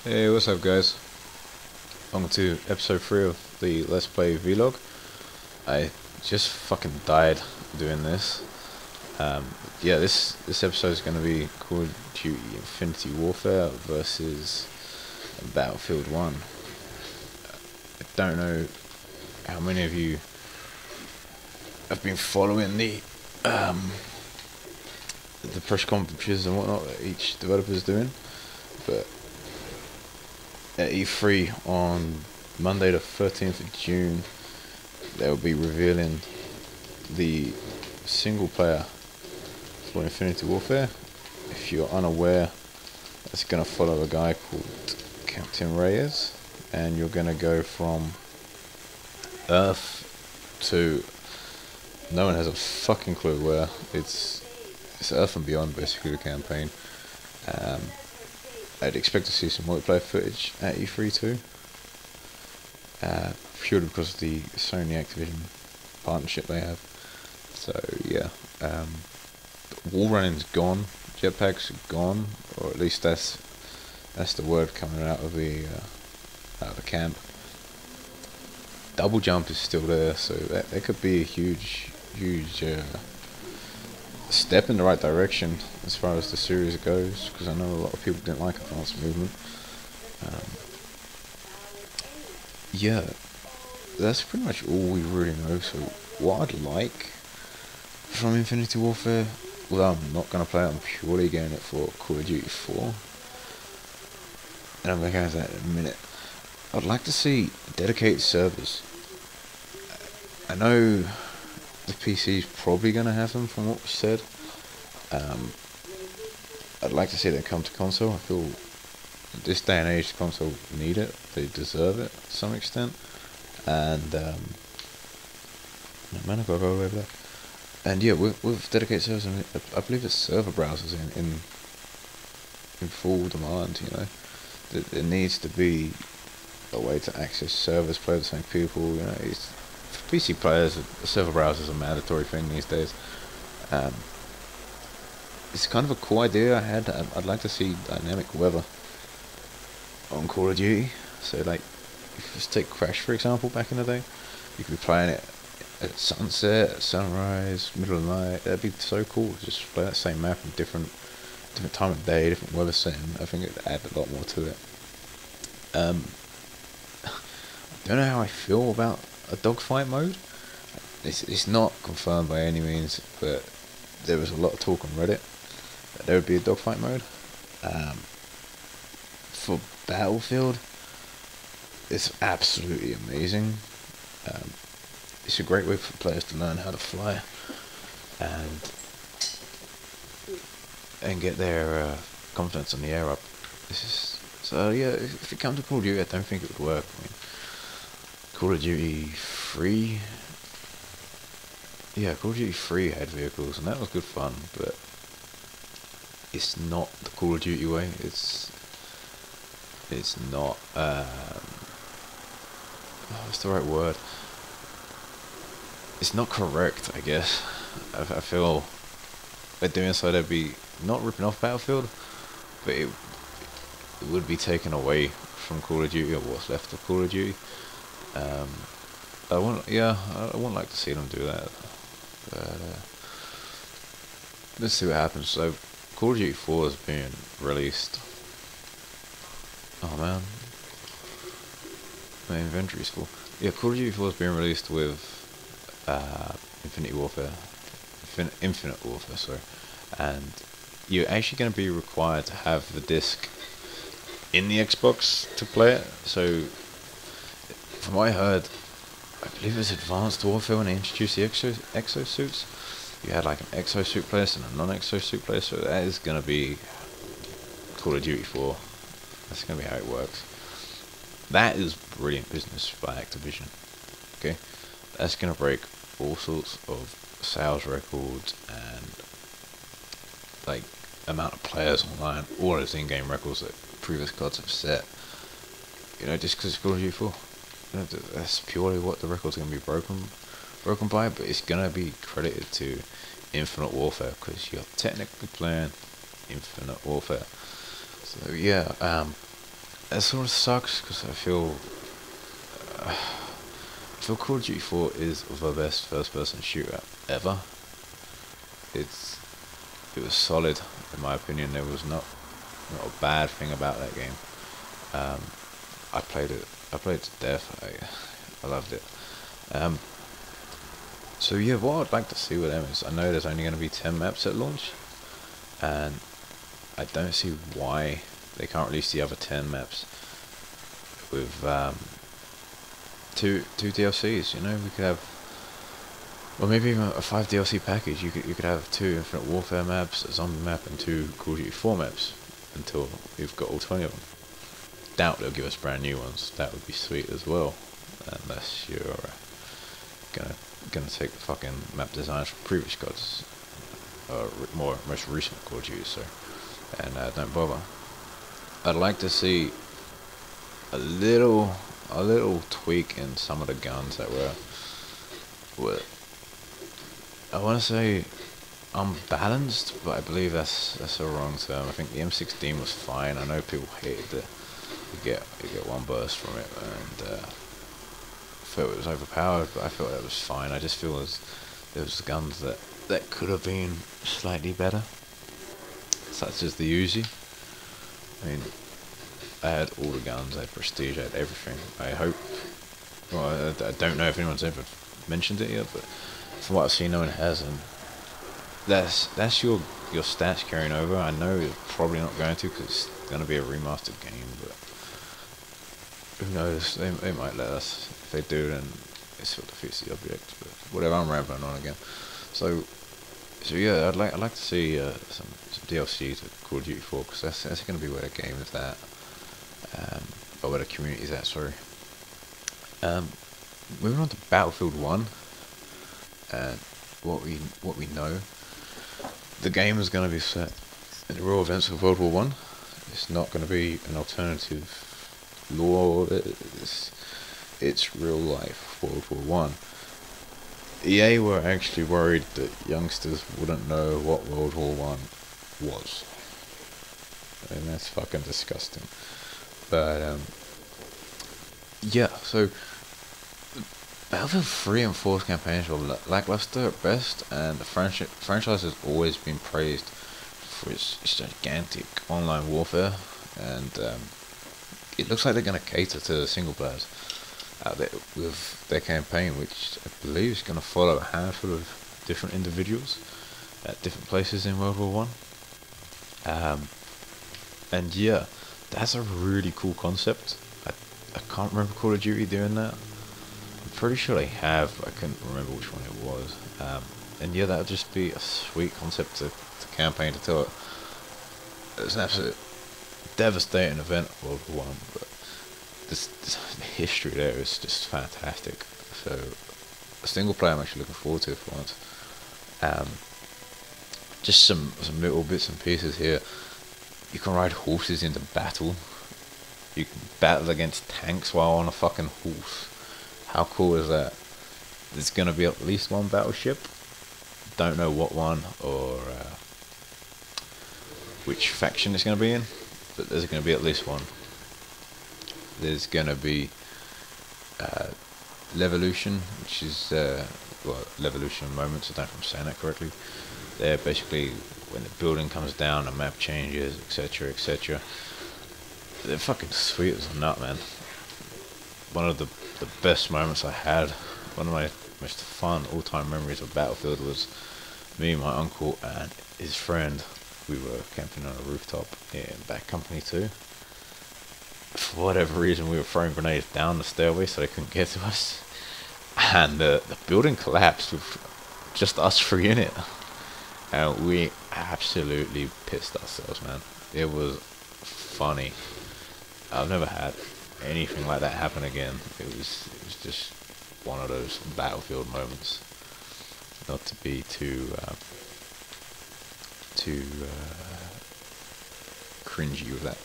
Hey, what's up, guys? Welcome to episode 3 of the Let's Play vlog. I just fucking died doing this. Um, yeah, this episode is going to be Call of Duty Infinity Warfare versus Battlefield 1. I don't know how many of you have been following the press conferences and whatnot that each developer is doing, but at E3 on Monday the 13th of June, they'll be revealing the single player for Infinity Warfare. If you're unaware, it's going to follow a guy called Captain Reyes, and you're going to go from Earth to... no one has a fucking clue where. It's Earth and beyond, basically, the campaign. I'd expect to see some multiplayer footage at E3 too, purely because of the Sony Activision partnership they have. So yeah, wall running's gone, jetpacks are gone, or at least that's the word coming out of the camp. Double jump is still there, so that could be a huge step in the right direction as far as the series goes, because I know a lot of people didn't like advanced movement. Yeah, that's pretty much all we really know. So what I'd like from Infinity Warfare, well, I'm not going to play it, I'm purely getting it for Call of Duty 4, and I'm going to go into that in a minute. I'd like to see dedicated servers. I know the PC's probably going to have them from what was said. I'd like to see them come to console. I feel in this day and age, console need it. They deserve it to some extent. And no, man, I've got to go over there. And yeah, with dedicated servers, I believe there's server browsers in full demand. You know, there needs to be a way to access servers, play with the same people. You know, for PC players, a server browser is a mandatory thing these days. It's kind of a cool idea I had. I'd like to see dynamic weather on Call of Duty. So like, if you just take Crash for example, back in the day, you could be playing it at sunset, at sunrise, middle of the night. That'd be so cool. Just play that same map in different time of day, different weather setting. I think it'd add a lot more to it. I don't know how I feel about a dogfight mode. It's not confirmed by any means, but there was a lot of talk on Reddit that there would be a dogfight mode. For Battlefield, it's absolutely amazing. It's a great way for players to learn how to fly and get their confidence in the air up. So yeah, if it comes to Call of Duty, I don't think it would work. I mean, Call of Duty 3, yeah, Call of Duty 3 had vehicles, and that was good fun, but it's not the Call of Duty way. It's not, what's the right word? It's not correct, I guess. I feel by doing so they'd be not ripping off Battlefield, but it would be taken away from Call of Duty, or what's left of Call of Duty. I wouldn't like to see them do that. But let's see what happens. So Call of Duty 4 is being released. Oh man, my inventory's full. Yeah, Call of Duty 4 is being released with Infinite Warfare, sorry, and you're actually going to be required to have the disc in the Xbox to play it. So from what I heard, I believe it was Advanced Warfare when they introduced the exosuits. You had like an exosuit place and a non-exosuit place, so that is going to be Call of Duty 4. That's going to be how it works. That is brilliant business by Activision. Okay, that's going to break all sorts of sales records and like amount of players online, all those in-game records that previous CoDs have set. You know, just because it's Call of Duty 4. You know, that's purely what the record's going to be broken by, but it's going to be credited to Infinite Warfare, because you're technically playing Infinite Warfare. So yeah, It sort of sucks because I feel Call of Duty 4 is the best first-person shooter ever. It's it was solid in my opinion. There was not a bad thing about that game. Um, I played it. I played it to death. I loved it. Um, so yeah, what I'd like to see with them is I know there's only going to be 10 maps at launch, and I don't see why they can't release the other 10 maps with two DLCs. You know, we could have, or maybe even a 5 DLC package. You could have 2 Infinite Warfare maps, a zombie map, and 2 Call of Duty 4 maps until you've got all 20 of them. Doubt they'll give us brand new ones. That would be sweet as well, unless you're gonna take the fucking map designs from previous CODs, most recent Call of Duty, so, and don't bother. I'd like to see a little tweak in some of the guns that were I want to say unbalanced, but I believe that's a wrong term. I think the M16 was fine. I know people hated it. You get one burst from it, and felt it was overpowered, but I felt that was fine. I just feel as there was guns that could have been slightly better, such as the Uzi. I mean, I had all the guns, I had prestige, I had everything. I hope, well, I don't know if anyone's ever mentioned it yet, but from what I've seen, no one has, and that's your stats carrying over. I know it's probably not going to, because it's going to be a remastered game, but who knows, they might let us. If they do, then it sort of defeats the object, but whatever, I'm rambling on again. So yeah, I'd like to see some DLC to Call of Duty 4, because that's going to be where the game is at, or where the community is at, sorry. Moving on to Battlefield 1, and what we know, the game is going to be set in the real events of World War One. It's not going to be an alternative lore. It's real life World War One. EA were actually worried that youngsters wouldn't know what World War One was, and that's fucking disgusting. But yeah, so Battlefield 3 and 4's campaigns were lackluster at best, and the franchise has always been praised for its gigantic online warfare, and it looks like they're going to cater to the single players out there with their campaign, which I believe is going to follow a handful of different individuals at different places in World War One. And yeah, that's a really cool concept. I can't remember Call of Duty doing that. I'm pretty sure they have, but I couldn't remember which one it was. And yeah, that would just be a sweet concept to campaign to tell it. It's an absolute devastating event, World War One, but the history there is just fantastic. So a single player I'm actually looking forward to for once. Just some little bits and pieces here. You can ride horses into battle. You can battle against tanks while on a fucking horse. How cool is that? There's gonna be at least one battleship. Don't know what one or which faction it's gonna be in, but there's gonna be at least one. There's gonna be Levolution, which is Levolution moments. I don't know if I'm saying that correctly. They're basically when the building comes down, the map changes, etc., etc. They're fucking sweet as a nut, man. One of the best moments I had, one of my most fun all-time memories of Battlefield was me, my uncle, and his friend. We were camping on a rooftop in Back Company 2. For whatever reason, we were throwing grenades down the stairway so they couldn't get to us. And the building collapsed with just us three in it. And we absolutely pissed ourselves, man. It was funny. I've never had anything like that happen again. It was just one of those Battlefield moments. Not to be too cringy with that.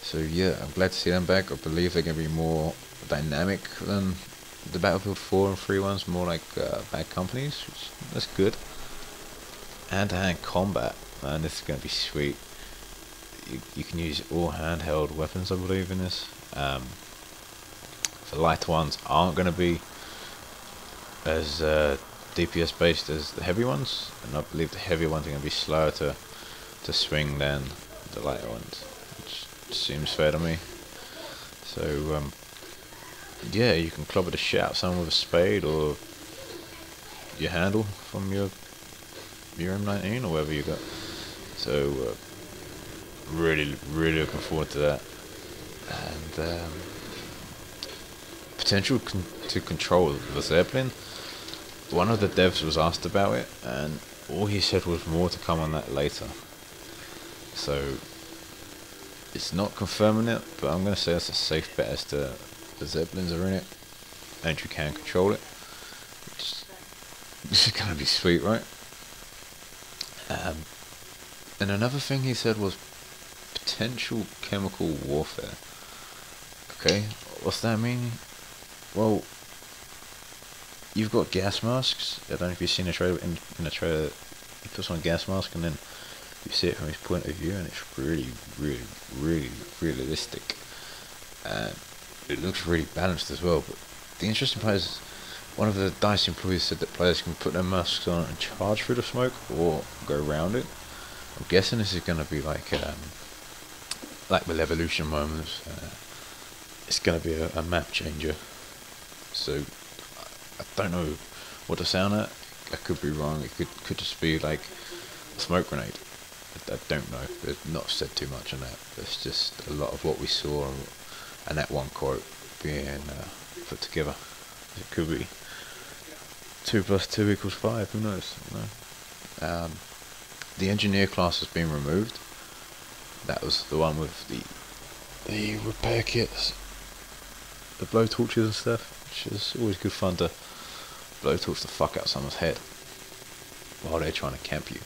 So yeah, I'm glad to see them back. I believe they're going to be more dynamic than the Battlefield 4 and 3 ones, more like Bad Companies, which, that's good. Hand-to-hand combat, man, this is going to be sweet. you can use all handheld weapons, I believe, in this. The lighter ones aren't going to be as DPS based as the heavy ones, and I believe the heavy ones are going to be slower to swing than the lighter ones, which seems fair to me. So yeah, you can clobber the shit out of someone with a spade or your handle from your M19 or whatever you got. So really looking forward to that. And potential to control the Zeppelin. One of the devs was asked about it, and all he said was more to come on that later. So it's not confirming it, but I'm going to say it's a safe bet as to the Zeppelins are in it, and you can control it. This is going to be sweet, right? And another thing he said was potential chemical warfare. Okay, what's that mean? Well, you've got gas masks. I don't know if you've seen a trailer. In a trailer, he puts on a gas mask, and then you see it from his point of view, and it's really realistic. And it looks really balanced as well. But the interesting part is, one of the DICE employees said that players can put their masks on and charge through the smoke or go around it. I'm guessing this is going to be like with Evolution moments. It's going to be a map changer. So I don't know what to sound at. I could be wrong. It could just be like a smoke grenade. I don't know. They've not said too much on that. It's just a lot of what we saw and that one quote being put together. It could be 2 + 2 = 5. Who knows? The engineer class has been removed. That was the one with the repair kits, the blowtorches and stuff, which is always good fun to blowtorch the fuck out of someone's head while they're trying to camp you.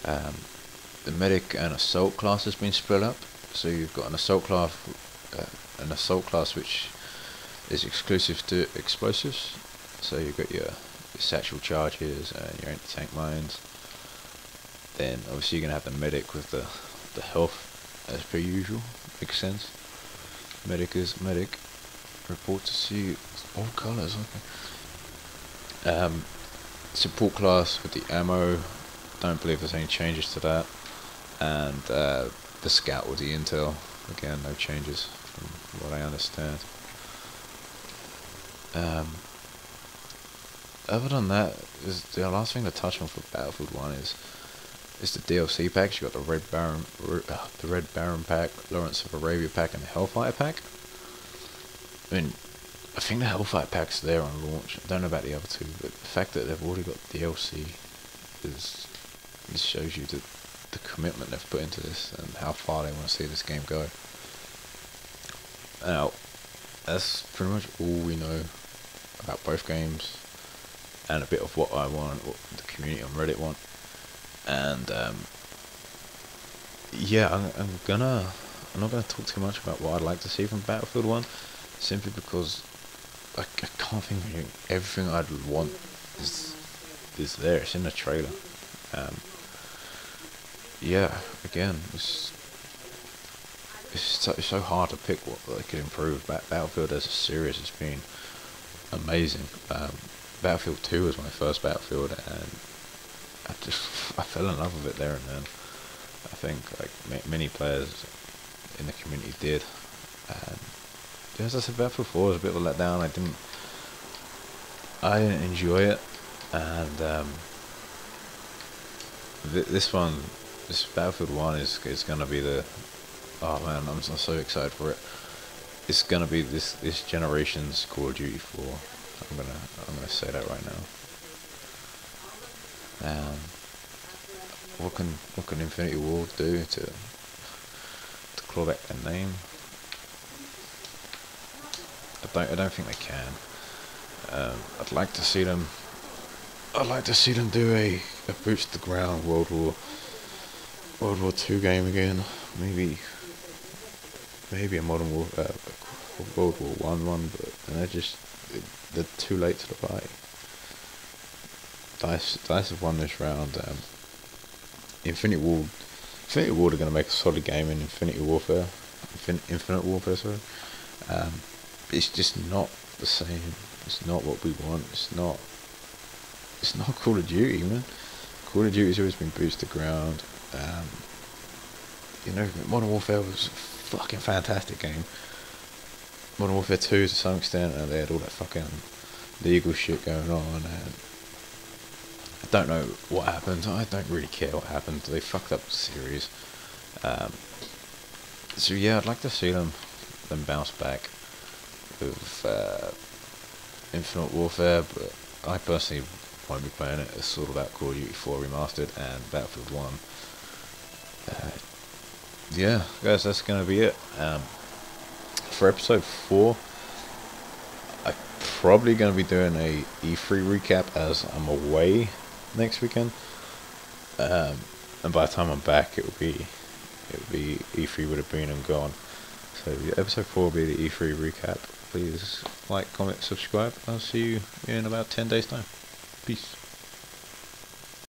The medic and assault class has been split up, so you've got an assault class which is exclusive to explosives. So you've got your satchel charges and your anti-tank mines. Then obviously you're gonna have the medic with the health as per usual. Makes sense. Medic is medic. Report to see all colours. Okay. Support class with the ammo. Don't believe there's any changes to that. And the scout with the intel. Again, no changes from what I understand. Other than that, the last thing to touch on for Battlefield 1 is the DLC packs. You got the Red Baron pack, Lawrence of Arabia pack, and the Hellfire pack. I mean, I think the Hellfire pack's there on launch. I don't know about the other two, but the fact that they've already got DLC this shows you the commitment they've put into this and how far they want to see this game go. Now, that's pretty much all we know about both games, and a bit of what I want, what the community on Reddit want. And yeah, I'm not gonna talk too much about what I'd like to see from Battlefield 1, simply because I can't think of everything I'd want is there. It's in the trailer. Yeah, again, it's so hard to pick what they could improve. Battlefield as a series has been amazing. Battlefield 2 was my first Battlefield, and I fell in love with it there and then. I think like many players in the community did. And as I said, Battlefield 4 was a bit of a letdown. I didn't enjoy it, and this Battlefield 1 is gonna be the, oh man, I'm so excited for it. It's gonna be this generation's Call of Duty 4. I'm gonna say that right now. What can Infinity Ward do to claw back their name? I don't think they can. I'd like to see them do a boots to the ground World War II game again. Maybe a modern World War one, but they're too late to the party. DICE have won this round. Infinity Ward Infinity Ward are going to make a solid game in Infinity Warfare, Infinite Warfare, sorry. It's just not the same. It's not what we want. It's not Call of Duty, man. Call of Duty's always been boots to ground. You know, Modern Warfare was a fucking fantastic game. Modern Warfare 2 to some extent, and they had all that fucking legal shit going on, and I don't know what happened. I don't really care what happened. They fucked up the series. So yeah, I'd like to see them bounce back with Infinite Warfare, but I personally won't be playing it. It's all about Call of Duty 4 Remastered and Battlefield 1. Yeah, guys, that's going to be it. For episode 4, I'm probably going to be doing a E3 recap as I'm away next weekend. And by the time I'm back, it would be E3 would have been and gone. So episode 4 will be the E3 recap. Please like, comment, subscribe. I'll see you in about 10 days time. Peace.